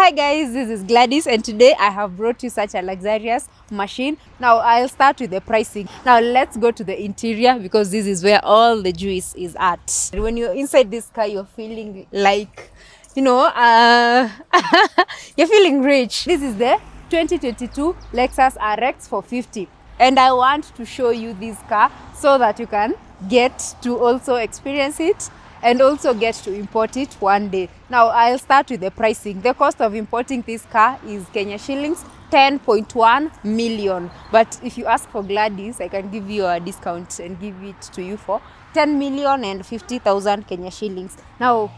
Hi guys, this is Gladys and today I have brought you such a luxurious machine. Now I'll start with the pricing. Now let's go to the interior because this is where all the juice is at. When you're inside this car, you're feeling like, you're feeling rich. This is the 2022 Lexus RX450 and I want to show you this car so that you can get to also experience it and also get to import it one day. Now I'll start with the pricing. The cost of importing this car is Kenya shillings 10.1 million. But if you ask for Gladys, I can give you a discount and give it to you for 10,050,000 Kenya shillings. Now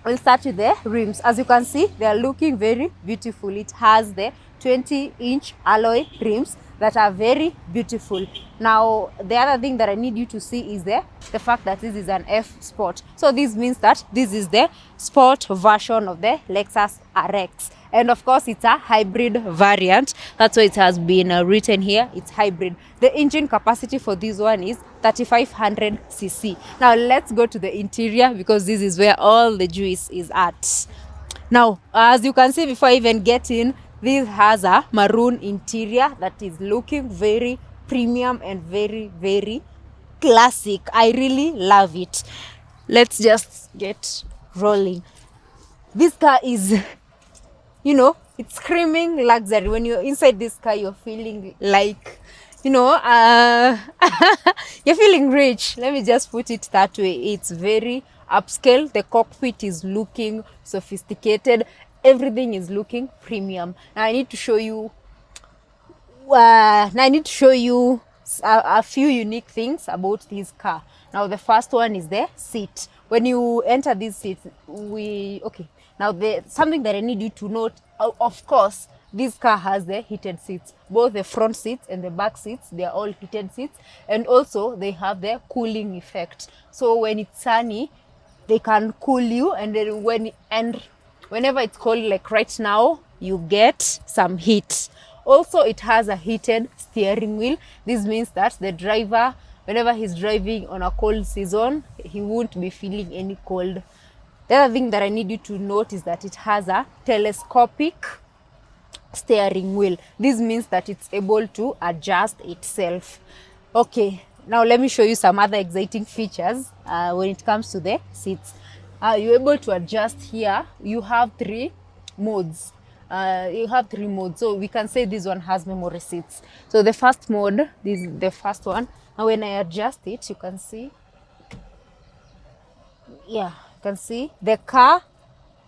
we'll start with the rims. As you can see, they are looking very beautiful. It has the 20-inch alloy rims that are very beautiful. Now the other thing that I need you to see is the fact that this is an F Sport. So this means that this is the sport version of the Lexus RX, and of course it's a hybrid variant. That's why it has been written here, it's hybrid. The engine capacity for this one is 3500 cc. Now let's go to the interior because this is where all the juice is at. Now as you can see, before I even get in, this has a maroon interior that is looking very premium and very, very classic. I really love it. Let's just get rolling. This car is, it's screaming luxury. When you're inside this car, you're feeling like, you're feeling rich. Let me just put it that way. It's very upscale. The cockpit is looking sophisticated. Everything is looking premium. Now I need to show you a few unique things about this car. Now the first one is the seat. When you enter this seat, something that I need you to note, of course, this car has the heated seats. Both the front seats and the back seats, they are all heated seats, and also they have the cooling effect. So when it's sunny, they can cool you, and then whenever it's cold, like right now, you get some heat. Also, it has a heated steering wheel. This means that the driver, whenever he's driving on a cold season, he won't be feeling any cold. The other thing that I need you to note is that it has a telescopic steering wheel. This means that it's able to adjust itself. Okay, now let me show you some other exciting features when it comes to the seats. You're able to adjust here. You have three modes. So we can say this one has memory seats. So the first mode, this is the first one. Now when I adjust it, you can see. Yeah, you can see the car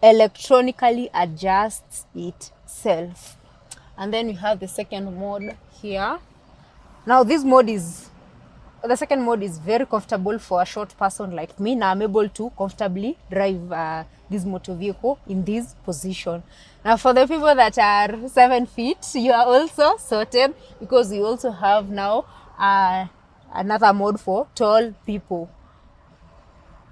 electronically adjusts itself. And then we have the second mode here. Now the second mode is very comfortable for a short person like me. Now I'm able to comfortably drive this motor vehicle in this position. Now for the people that are 7 feet, you are also sorted because you also have now another mode for tall people.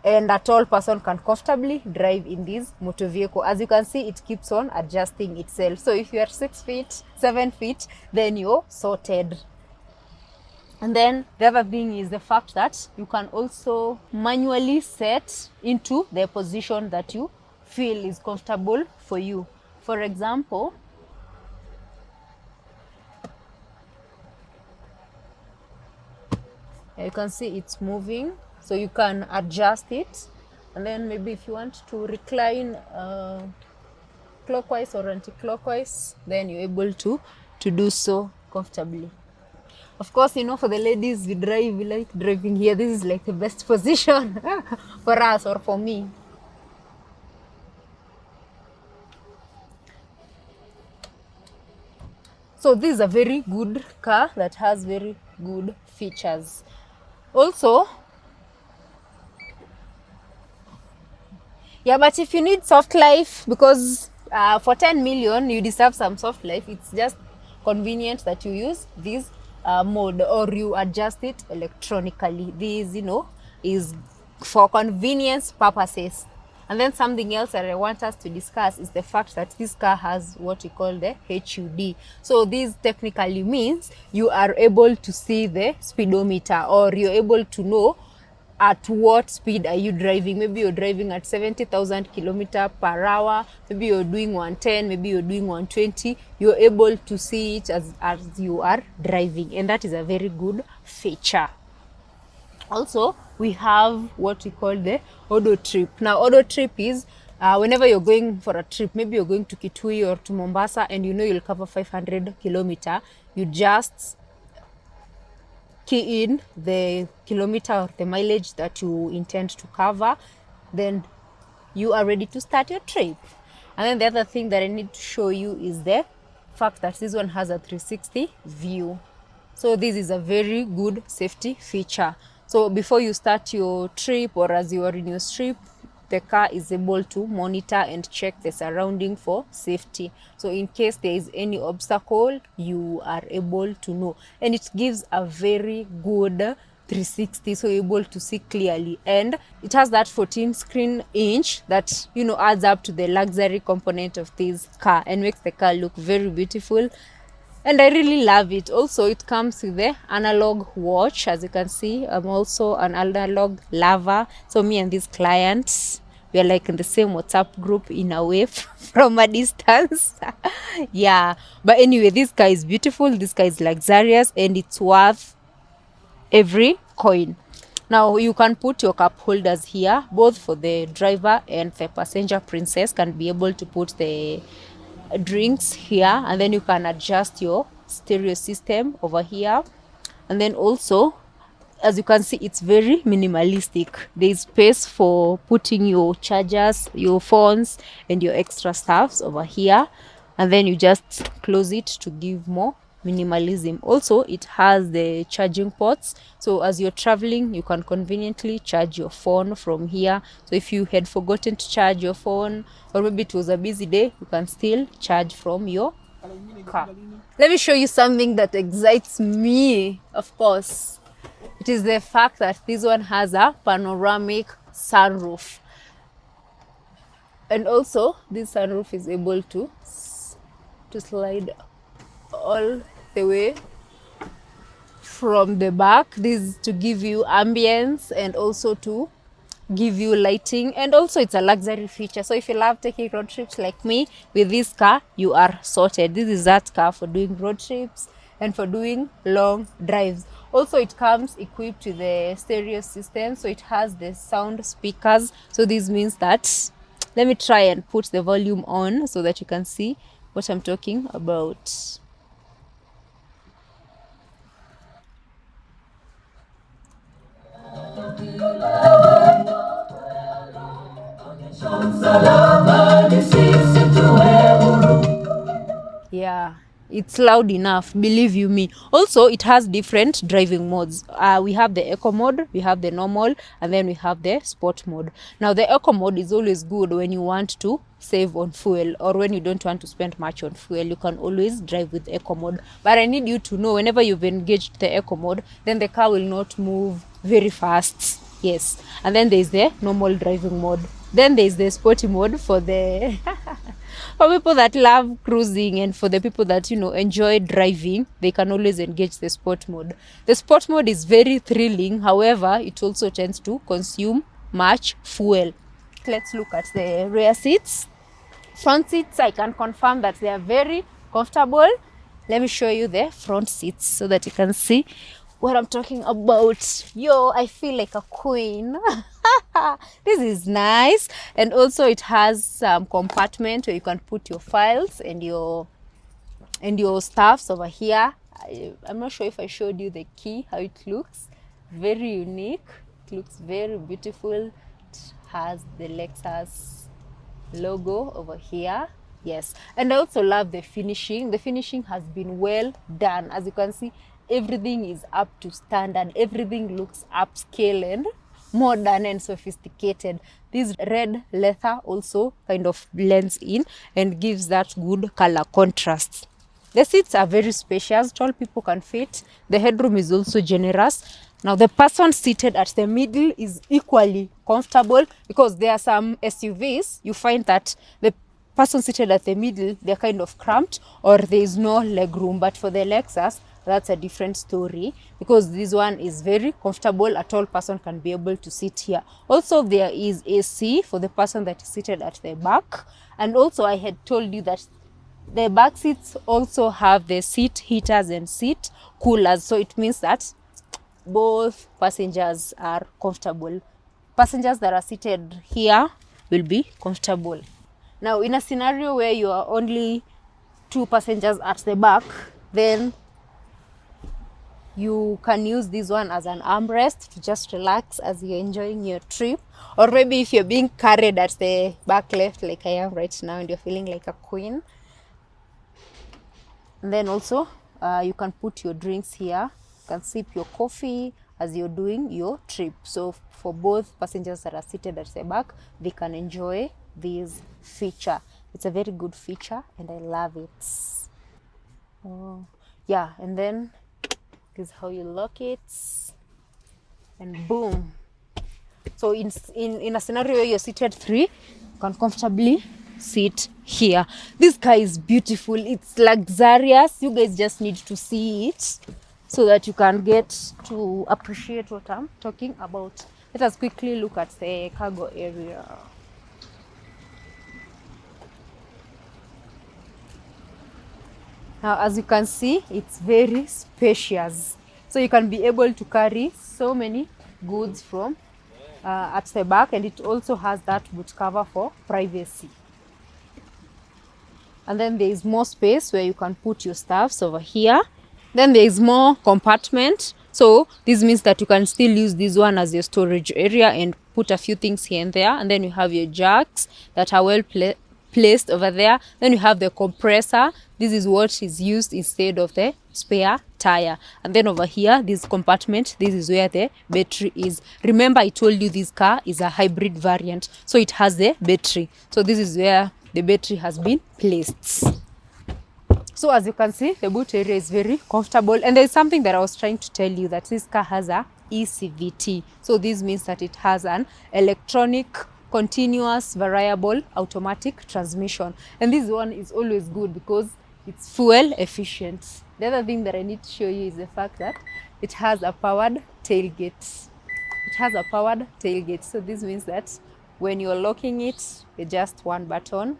And a tall person can comfortably drive in this motor vehicle. As you can see, it keeps on adjusting itself. So if you are 6 feet, 7 feet, then you're sorted. And then the other thing is the fact that you can also manually set into the position that you feel is comfortable for you. For example, you can see it's moving, so you can adjust it. And then maybe if you want to recline clockwise or anti-clockwise, then you're able to do so comfortably. Of course, for the ladies, we like driving here. This is like the best position for us or for me. So this is a very good car that has very good features. Also, but if you need soft life, because for 10 million, you deserve some soft life, it's just convenient that you use this mode or you adjust it electronically. This is for convenience purposes. And then something else that I want us to discuss is the fact that this car has what we call the HUD. So this technically means you are able to see the speedometer, or you're able to know at what speed are you driving. Maybe you're driving at 70,000 kilometers per hour, maybe you're doing 110, maybe you're doing 120. You're able to see it as you are driving, and that is a very good feature. Also, we have what we call the auto trip. Now, auto trip is whenever you're going for a trip, maybe you're going to Kitui or to Mombasa, and you know you'll cover 500 kilometers, you just key in the kilometer or the mileage that you intend to cover, then you are ready to start your trip. And then the other thing that I need to show you is the fact that this one has a 360 view. So this is a very good safety feature. So before you start your trip or as you are in your trip, the car is able to monitor and check the surrounding for safety. So in case there is any obstacle, you are able to know. And it gives a very good 360, so you're able to see clearly. And it has that 14 screen inch that, you know, adds up to the luxury component of this car and makes the car look very beautiful. And I really love it. Also, it comes with the analog watch. As you can see, I'm also an analog lover. So me and this client, we are like in the same WhatsApp group in a way from a distance. Yeah. But anyway, this car is beautiful. This car is luxurious and it's worth every coin. Now, you can put your cup holders here, both for the driver and the passenger princess can be able to put the drinks here, and then you can adjust your stereo system over here. And then also, as you can see, it's very minimalistic. There is space for putting your chargers, your phones, and your extra stuffs over here, and then you just close it to give more minimalism. Also, it has the charging ports, so as you're traveling, you can conveniently charge your phone from here. So if you had forgotten to charge your phone, or maybe it was a busy day, you can still charge from your car. Let me show you something that excites me, of course. It is the fact that this one has a panoramic sunroof, and also this sunroof is able to slide all the way from the back. This is to give you ambience and also to give you lighting, and also it's a luxury feature. So if you love taking road trips like me, with this car you are sorted. This is that car for doing road trips and for doing long drives. Also, it comes equipped with the stereo system, so it has the sound speakers. So this means that, let me try and put the volume on so that you can see what I'm talking about. Yeah, it's loud enough, believe you me. Also, it has different driving modes. We have the eco mode, we have the normal, and then we have the sport mode. Now, the eco mode is always good when you want to save on fuel, or when you don't want to spend much on fuel. You can always drive with eco mode. But I need you to know, whenever you've engaged the eco mode, then the car will not move very fast. Yes. And then there's the normal driving mode. Then there's the sporty mode for the for people that love cruising, and for the people that, you know, enjoy driving, they can always engage the sport mode. The sport mode is very thrilling. However, it also tends to consume much fuel. Let's look at the rear seats. Front seats, I can confirm that they are very comfortable. Let me show you the front seats so that you can see what I'm talking about. Yo, I feel like a queen. This is nice. And also it has some compartment where you can put your files and your stuffs over here. I'm not sure if I showed you the key, how it looks. Very unique. It looks very beautiful. It has the Lexus logo over here. Yes. And I also love the finishing. The finishing has been well done. As you can see, everything is up to standard. Everything looks upscale and modern and sophisticated. This red leather also kind of blends in and gives that good color contrast. The seats are very spacious. Tall people can fit. The headroom is also generous. Now, the person seated at the middle is equally comfortable, because there are some SUVs, you find that the person seated at the middle, they're kind of cramped or there is no leg room. But for the Lexus, that's a different story, because this one is very comfortable. A tall person can be able to sit here. Also, there is AC for the person that is seated at the back. And also, I had told you that the back seats also have the seat heaters and seat coolers. So it means that both passengers are comfortable. Passengers that are seated here will be comfortable. Now, in a scenario where you are only 2 passengers at the back, then you can use this one as an armrest to just relax as you're enjoying your trip. Or maybe if you're being carried at the back left like I am right now and you're feeling like a queen. And then also you can put your drinks here. You can sip your coffee as you're doing your trip. So for both passengers that are seated at the back, they can enjoy this feature. It's a very good feature and I love it. Oh, yeah, and then this is how you lock it, and boom. So in a scenario where you're seated 3, you can comfortably sit here. This car is beautiful. It's luxurious. You guys just need to see it so that you can get to appreciate what I'm talking about. Let us quickly look at the cargo area. Now, as you can see, it's very spacious. So you can be able to carry so many goods from at the back, and it also has that boot cover for privacy. And then there is more space where you can put your stuffs over here. Then there is more compartment. So this means that you can still use this one as your storage area and put a few things here and there. And then you have your jacks that are well placed over there. Then you have the compressor. This is what is used instead of the spare tire. And then over here, this compartment, this is where the battery is. Remember, I told you this car is a hybrid variant, so it has the battery. So this is where the battery has been placed. So as you can see, the boot area is very comfortable. And there's something that I was trying to tell you, that this car has a ECVT. So this means that it has an electronic continuous variable automatic transmission. And this one is always good because it's fuel efficient. The other thing that I need to show you is the fact that it has a powered tailgate. It has a powered tailgate. So this means that when you're locking it, it's just one button